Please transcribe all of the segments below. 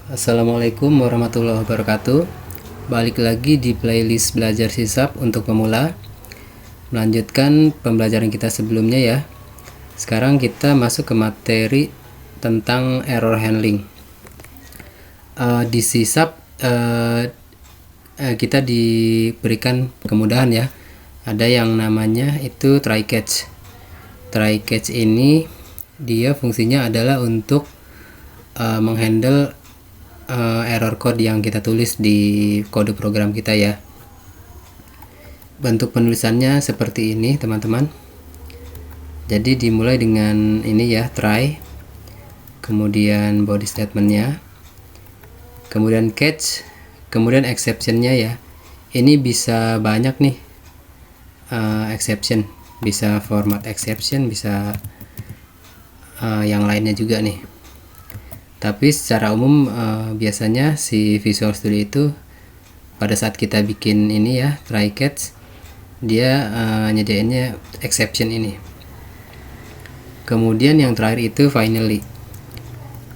Assalamualaikum warahmatullahi wabarakatuh. Balik lagi di playlist belajar sisap untuk pemula. Melanjutkan pembelajaran kita sebelumnya ya. Sekarang kita masuk ke materi tentang error handling. Di sisap kita diberikan kemudahan ya. Ada yang namanya itu try catch. Try catch ini dia fungsinya adalah untuk menghandle error code yang kita tulis di kode program kita ya. Bentuk penulisannya seperti ini teman-teman. Jadi dimulai dengan ini ya, try, kemudian body statementnya, kemudian catch, kemudian exceptionnya ya. Ini bisa banyak nih exception, bisa format exception, bisa yang lainnya juga nih. Tapi secara umum biasanya si Visual Studio itu pada saat kita bikin ini ya, try catch, dia nyediainnya exception ini. Kemudian yang terakhir itu finally.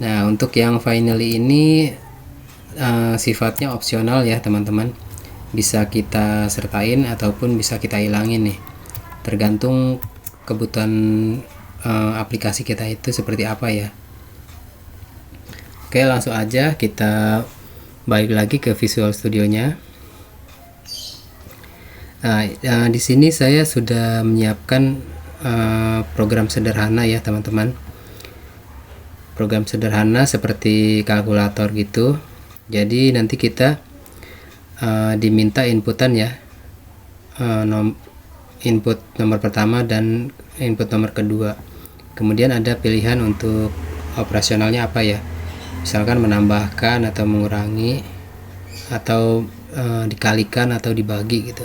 Nah, untuk yang finally ini sifatnya opsional ya teman-teman. Bisa kita sertain ataupun bisa kita hilangin nih. Tergantung kebutuhan aplikasi kita itu seperti apa ya. Oke, langsung aja kita balik lagi ke Visual Studio-nya. Nah, di sini saya sudah menyiapkan program sederhana ya teman-teman. Program sederhana seperti kalkulator gitu. Jadi nanti kita diminta inputan ya, input nomor pertama dan input nomor kedua. Kemudian ada pilihan untuk operasionalnya apa ya. Misalkan menambahkan atau mengurangi atau dikalikan atau dibagi gitu.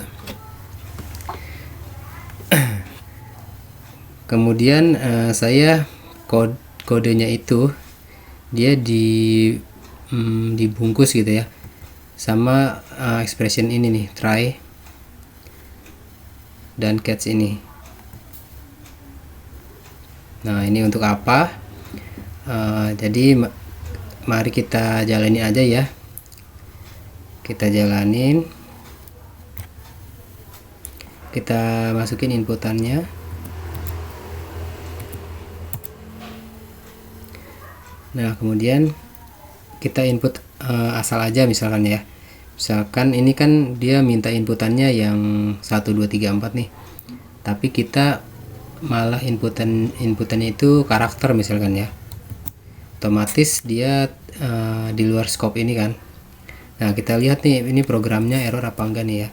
Kemudian saya kodenya itu dia dibungkus gitu ya sama expression ini nih, try dan catch ini. Nah, ini untuk apa? Jadi mari kita jalani aja ya. Kita jalanin. Kita masukin inputannya. Nah, kemudian kita input asal aja misalkan ya. Misalkan ini kan dia minta inputannya yang 1 2 3 4 nih. Tapi kita malah inputannya itu karakter misalkan ya. Otomatis dia di luar scope ini kan. Nah, kita lihat nih ini programnya error apa enggak nih ya.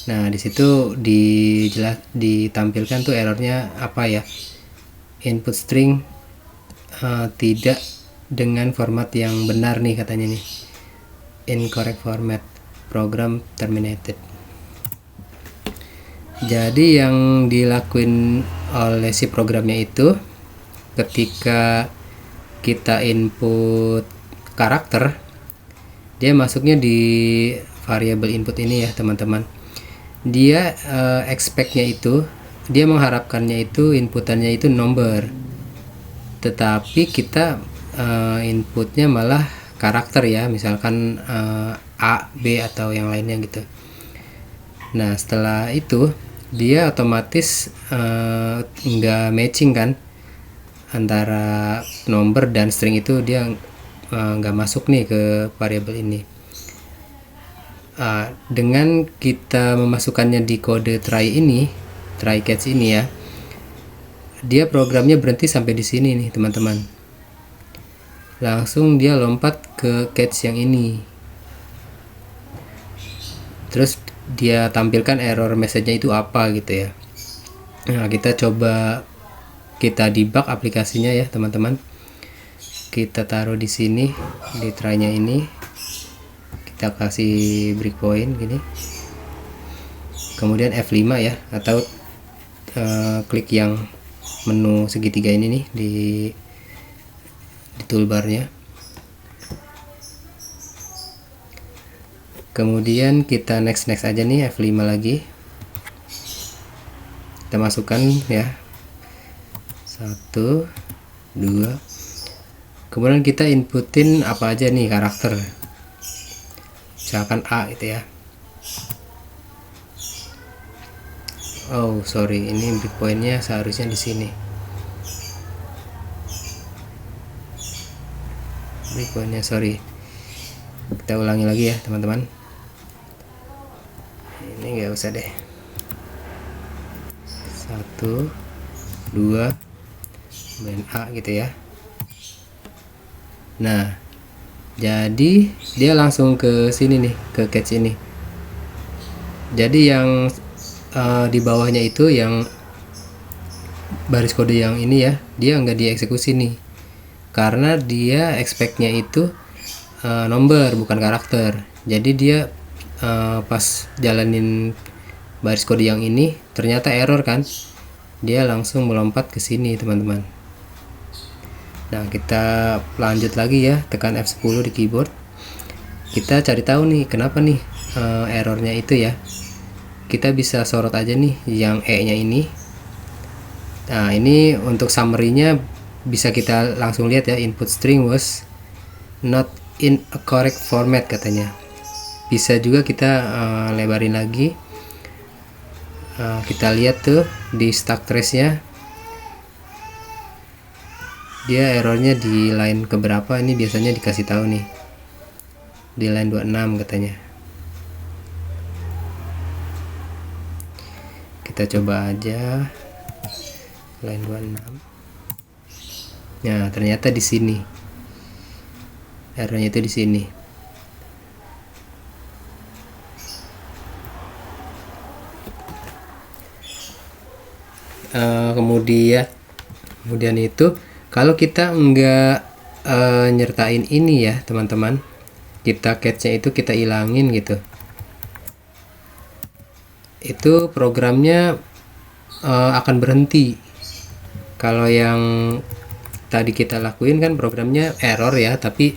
Nah, di situ ditampilkan tuh errornya apa ya. Input string tidak dengan format yang benar nih katanya nih. Incorrect format, program terminated. Jadi yang dilakuin oleh si programnya itu ketika kita input karakter, dia masuknya di variable input ini ya teman-teman. Dia expect-nya itu, dia mengharapkannya itu inputannya itu number, tetapi kita inputnya malah karakter ya, misalkan A, B atau yang lainnya gitu. Nah, setelah itu dia otomatis nggak matching kan antara number dan string, itu dia nggak masuk nih ke variabel ini. Dengan kita memasukkannya di kode try catch ini ya, dia programnya berhenti sampai di sini nih teman-teman. Langsung dia lompat ke catch yang ini. Terus dia tampilkan error message-nya itu apa gitu ya. Nah, kita coba kita debug aplikasinya ya teman-teman. Kita taruh di sini di try-nya ini. Kita kasih breakpoint gini. Kemudian F5 ya, atau klik yang menu segitiga ini nih di toolbarnya. Kemudian kita next aja nih, F5 lagi. Kita masukkan ya 1 2 Kemudian kita inputin apa aja nih karakter, misalkan A gitu ya. Oh sorry, ini breakpointnya seharusnya di sini. Breakpointnya sorry, kita ulangi lagi ya teman-teman. Ini nggak usah deh. 1 2 main A gitu ya. Nah jadi dia langsung ke sini nih, ke catch ini. Jadi yang di bawahnya itu yang baris kode yang ini ya, dia nggak dieksekusi nih, karena dia expect-nya itu number bukan karakter. Jadi dia pas jalanin baris kode yang ini ternyata error kan, dia langsung melompat ke sini teman-teman. Nah kita lanjut lagi ya, tekan F10 di keyboard, kita cari tahu nih kenapa nih errornya itu ya. Kita bisa sorot aja nih yang E nya ini. Nah ini untuk summary-nya bisa kita langsung lihat ya, input string was not in a correct format katanya. Bisa juga kita lebarin lagi. Kita lihat tuh di stack trace nya, dia errornya di line keberapa, ini biasanya dikasih tahu nih di line 26 katanya. Kita coba aja line 26. Nah ternyata di sini errornya itu di sini. Kemudian itu kalau kita enggak nyertain ini ya teman-teman, kita catch-nya itu kita ilangin gitu, itu programnya akan berhenti. Kalau yang tadi kita lakuin kan programnya error ya, tapi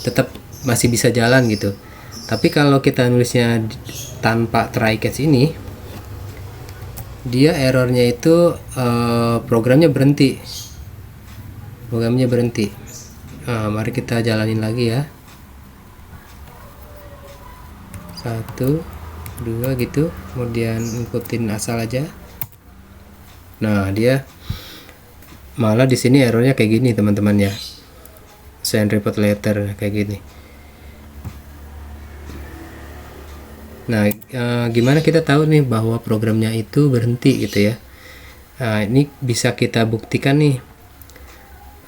tetap masih bisa jalan gitu. Tapi kalau kita nulisnya tanpa try catch ini, dia errornya itu programnya berhenti. Mari kita jalanin lagi ya, 1 2 gitu, kemudian inputin asal aja. Nah dia malah di sini errornya kayak gini teman-teman ya, send report letter kayak gini. Nah gimana kita tahu nih bahwa programnya itu berhenti gitu ya. Nah ini bisa kita buktikan nih,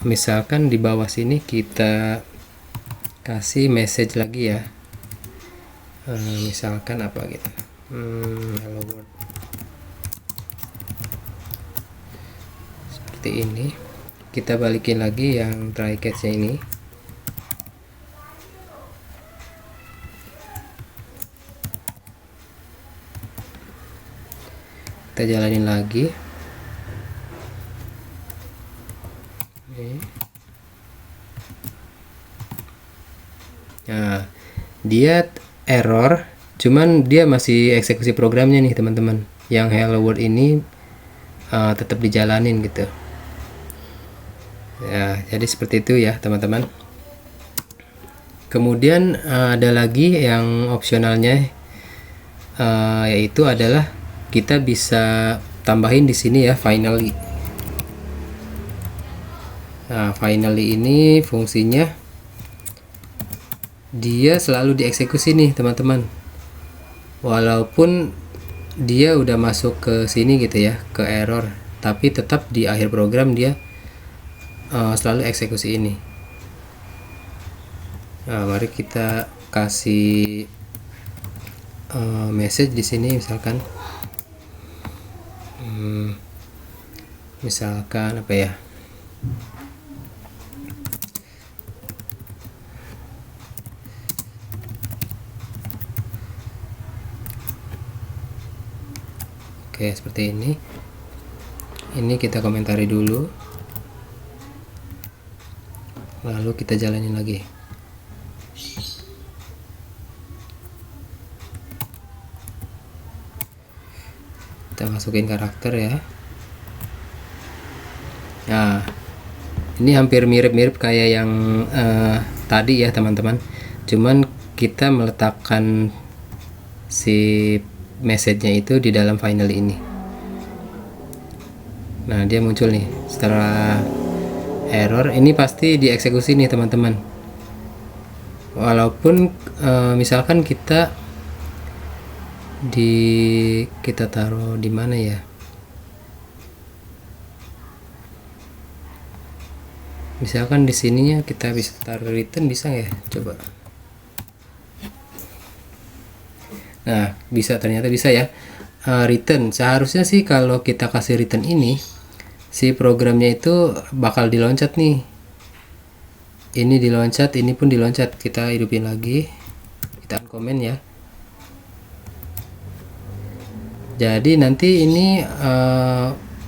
misalkan di bawah sini kita kasih message lagi ya. Misalkan apa gitu, hello world, seperti ini. Kita balikin lagi yang try catch nya ini. Kita jalanin lagi. Nah dia error, cuman dia masih eksekusi programnya nih teman-teman. Yang hello world ini tetap dijalanin gitu ya. Jadi seperti itu ya teman-teman. Kemudian ada lagi yang opsionalnya, yaitu adalah kita bisa tambahin di sini ya finally. Nah finally ini fungsinya dia selalu dieksekusi nih teman-teman, walaupun dia udah masuk ke sini gitu ya, ke error, tapi tetap di akhir program dia selalu eksekusi ini. Nah mari kita kasih message di sini, misalkan apa ya, oke seperti ini. Ini kita komentari dulu, lalu kita jalanin lagi. Kita masukin karakter ya. Nah Ini hampir mirip-mirip kayak yang tadi ya teman-teman, cuman kita meletakkan si message-nya itu di dalam final ini. Nah, dia muncul nih setelah error. Ini pasti dieksekusi nih teman-teman, walaupun misalkan kita taruh di mana ya, misalkan di sininya kita bisa taruh return, bisa ya, coba. Nah, bisa, ternyata bisa ya. Return seharusnya sih kalau kita kasih return ini, si programnya itu bakal diloncat nih. Ini diloncat, ini pun diloncat. Kita hidupin lagi, kita uncomment ya. Jadi nanti ini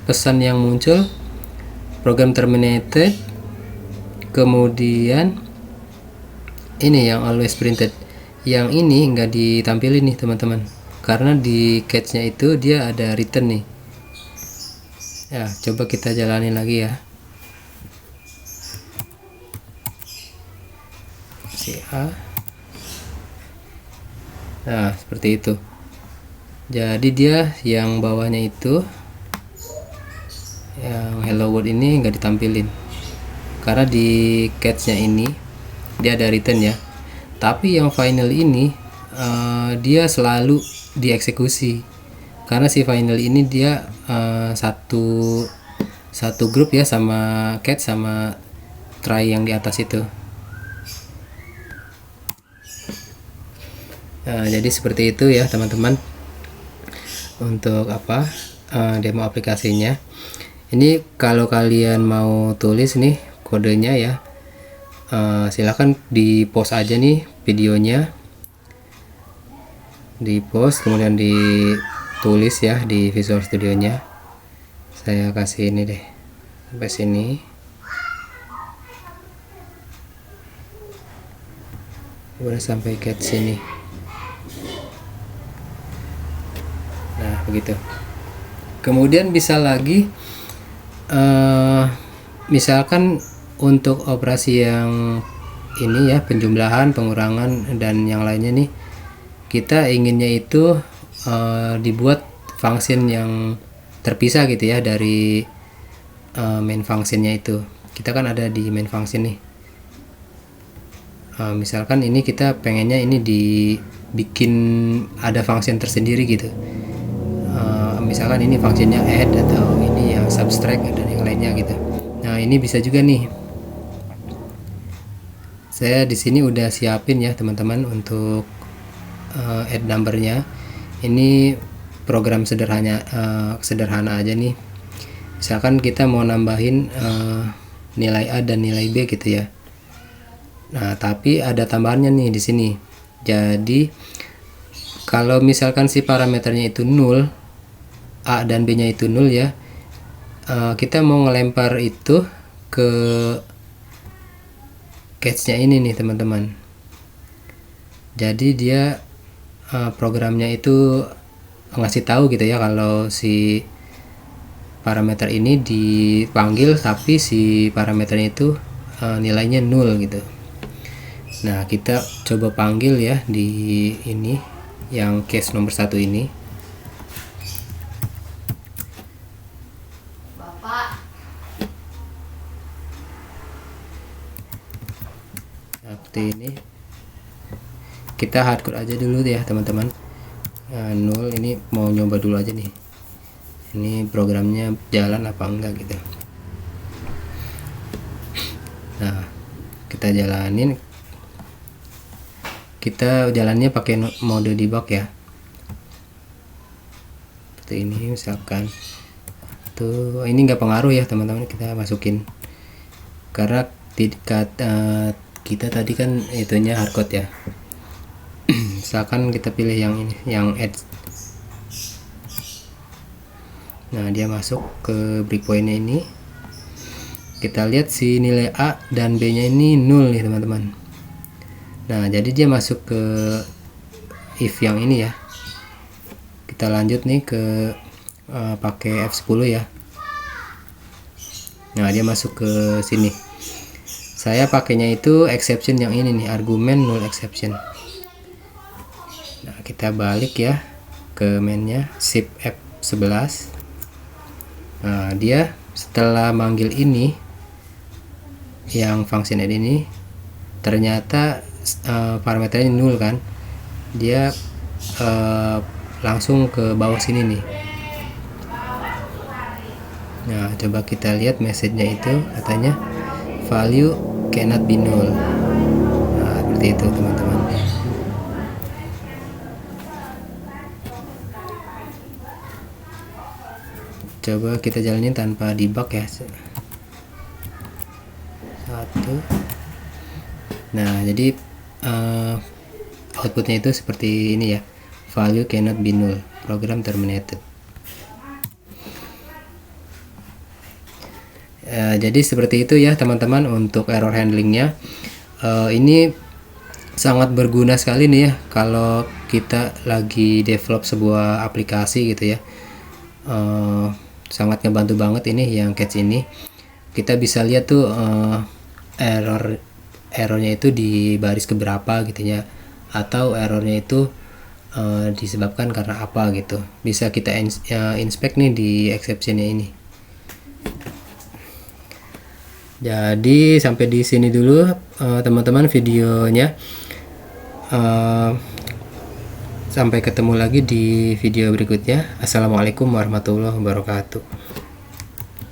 pesan yang muncul program terminated, kemudian ini yang always printed. Yang ini nggak ditampilin nih teman-teman, karena di catch-nya itu dia ada return nih. Ya, coba kita jalanin lagi ya. Si A. Nah, seperti itu. Jadi dia yang bawahnya itu, yang hello world ini nggak ditampilin, karena di catch-nya ini dia ada return ya. Tapi yang final ini dia selalu dieksekusi, karena si final ini dia satu grup ya sama catch sama try yang di atas itu. Nah, jadi seperti itu ya teman-teman untuk demo aplikasinya. Ini kalau kalian mau tulis nih kodenya ya, silahkan di post aja nih videonya, di post kemudian ditulis ya di Visual Studio nya. Saya kasih ini deh sampai sini. Udah sampai ke sini. Nah, begitu. Kemudian bisa lagi misalkan untuk operasi yang ini ya, penjumlahan, pengurangan dan yang lainnya nih, kita inginnya itu dibuat function yang terpisah gitu ya dari main functionnya itu. Kita kan ada di main function nih. Misalkan ini kita pengennya ini dibikin ada function tersendiri gitu. Misalkan ini functionnya add atau ini yang subtract dan yang lainnya gitu. Nah, ini bisa juga nih. Saya di sini udah siapin ya teman-teman untuk add numbernya. Ini program sederhana aja nih. Misalkan kita mau nambahin nilai A dan nilai B gitu ya. Nah, tapi ada tambahannya nih di sini. Jadi kalau misalkan si parameternya itu 0, A dan B nya itu 0 ya, kita mau ngelempar itu ke catch-nya ini nih teman-teman. Jadi dia programnya itu ngasih tahu gitu ya kalau si parameter ini dipanggil tapi si parameternya itu nilainya 0 gitu. Nah, kita coba panggil ya di ini yang case nomor 1 ini. Nah, seperti ini. Kita hardcode aja dulu ya teman-teman. 0 ini mau nyoba dulu aja nih. Ini programnya jalan apa enggak gitu. Nah, kita jalanin. Kita jalannya pakai mode debug ya. Seperti ini misalkan. Tuh, ini nggak pengaruh ya teman-teman, kita masukin. Karena kita tadi kan itunya hardcode ya. Misalkan kita pilih yang ini, yang add. Nah, dia masuk ke breakpointnya ini. Kita lihat si nilai A dan B nya ini 0 nih teman-teman. Nah, jadi dia masuk ke if yang ini ya. Kita lanjut nih ke pakai F10 ya. Nah, dia masuk ke sini. Saya pakainya itu exception yang ini nih, argumen null exception. Nah, kita balik ya ke mainnya, shift F11. Nah, dia setelah manggil ini yang function add ini, ternyata parameternya null kan, dia langsung ke bawah sini nih. Nah, coba kita lihat message-nya itu, katanya value cannot be null. Nah, seperti itu teman-teman. Coba kita jalanin tanpa debug ya. Satu. Nah, jadi outputnya itu seperti ini ya, value cannot be null, program terminated. Jadi seperti itu ya teman-teman untuk error handlingnya. Ini sangat berguna sekali nih ya kalau kita lagi develop sebuah aplikasi gitu ya. Sangat ngebantu banget ini yang catch ini. Kita bisa lihat tuh errornya itu di baris keberapa gitu ya, atau errornya itu disebabkan karena apa gitu. Bisa kita inspect nih di exceptionnya ini. Jadi sampai di sini dulu teman-teman videonya. Sampai ketemu lagi di video berikutnya. Assalamualaikum warahmatullahi wabarakatuh.